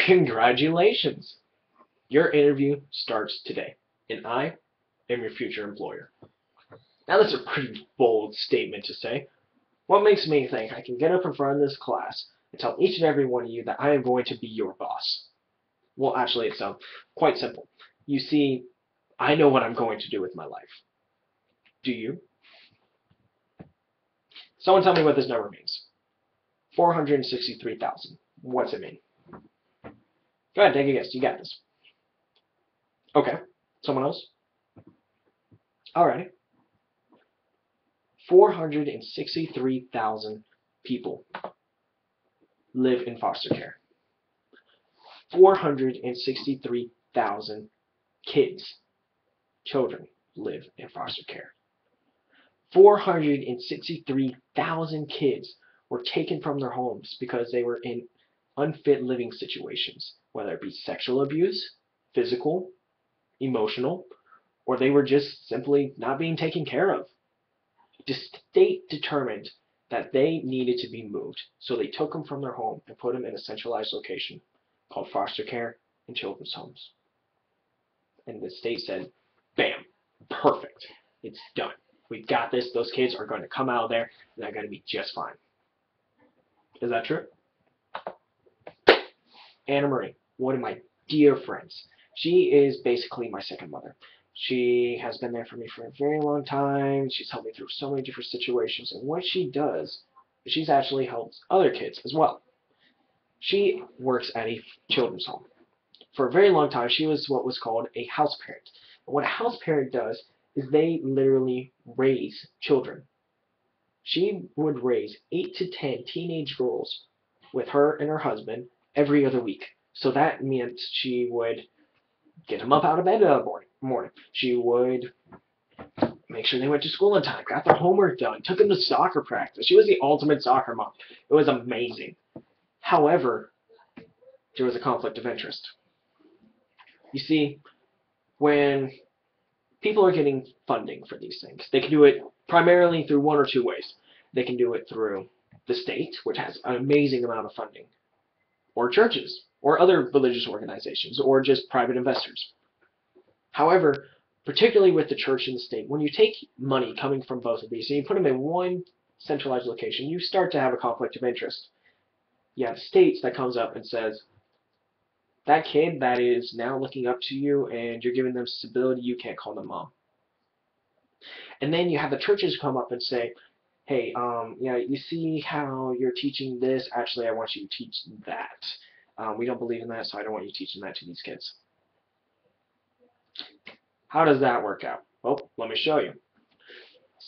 Congratulations! Your interview starts today, and I am your future employer. Now that's a pretty bold statement to say. What makes me think I can get up in front of this class and tell each and every one of you that I am going to be your boss? Well, actually, it's quite simple. You see, I know what I'm going to do with my life. Do you? Someone tell me what this number means. 463,000. What's it mean? Go ahead, take a guess. You got this. Okay. Someone else? Alrighty. 463,000 people live in foster care. 463,000 kids, children, live in foster care. 463,000 kids were taken from their homes because they were in unfit living situations, whether it be sexual abuse, physical, emotional, or they were just simply not being taken care of. The state determined that they needed to be moved, so they took them from their home and put them in a centralized location called foster care and children's homes. And the state said, bam, perfect, it's done. We've got this. Those kids are going to come out of there, and they're going to be just fine. Is that true? Anna Marie, one of my dear friends. She is basically my second mother. She has been there for me for a very long time. She's helped me through so many different situations. And what she does is she's actually helped other kids as well. She works at a children's home. For a very long time, she was what was called a house parent. And what a house parent does is they literally raise children. She would raise 8 to 10 teenage girls with her and her husband every other week. So that meant she would get them up out of bed in the morning. She would make sure they went to school on time, got their homework done, took them to soccer practice. She was the ultimate soccer mom. It was amazing. However, there was a conflict of interest. You see, when people are getting funding for these things, they can do it primarily through one or two ways. They can do it through the state, which has an amazing amount of funding, or churches, or other religious organizations, or just private investors. However, particularly with the church and the state, when you take money coming from both of these and you put them in one centralized location, you start to have a conflict of interest. You have states that comes up and says, that kid that is now looking up to you and you're giving them stability, you can't call them mom. And then you have the churches come up and say, hey, yeah, you see how you're teaching this? Actually, I want you to teach that. We don't believe in that, so I don't want you teaching that to these kids. How does that work out? Well, let me show you.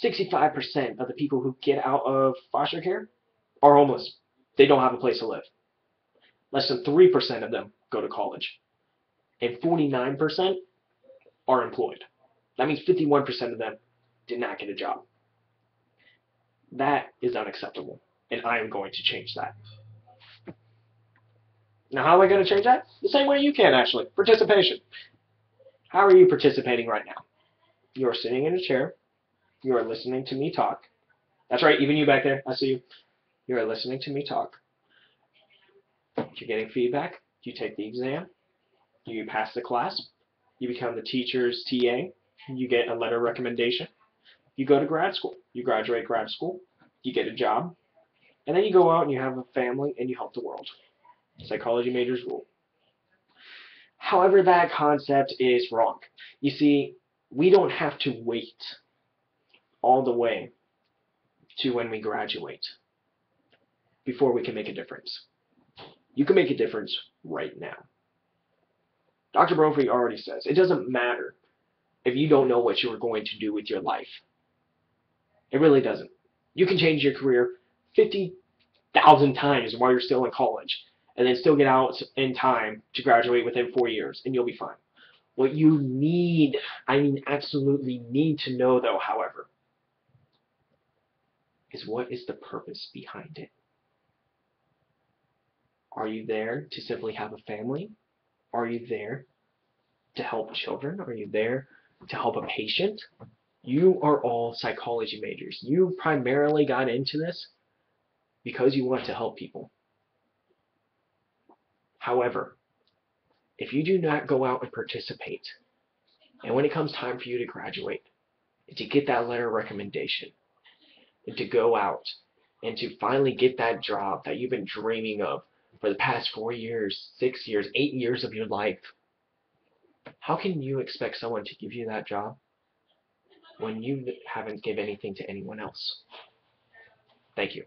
65% of the people who get out of foster care are homeless. They don't have a place to live. Less than 3% of them go to college. And 49% are employed. That means 51% of them did not get a job. That is unacceptable, and I am going to change that. Now, how am I going to change that? The same way you can, actually. Participation. How are you participating right now? You are sitting in a chair. You are listening to me talk. That's right, even you back there. I see you. You are listening to me talk. You're getting feedback. You take the exam. You pass the class. You become the teacher's TA. You get a letter of recommendation. You go to grad school. You graduate grad school. You get a job. And then you go out and you have a family and you help the world. Psychology majors rule. However, that concept is wrong. You see, we don't have to wait all the way to when we graduate before we can make a difference. You can make a difference right now. Dr. Brophy already says it doesn't matter if you don't know what you are going to do with your life. It really doesn't. You can change your career 50,000 times while you're still in college and then still get out in time to graduate within 4 years, and you'll be fine. What you need, I mean absolutely need to know, though, however, is what is the purpose behind it? Are you there to simply have a family? Are you there to help children? Are you there to help a patient? You are all psychology majors. You primarily got into this because you want to help people. However, if you do not go out and participate, and when it comes time for you to graduate, and to get that letter of recommendation, and to go out, and to finally get that job that you've been dreaming of for the past 4 years, 6 years, 8 years of your life, how can you expect someone to give you that job when you haven't given anything to anyone else? Thank you.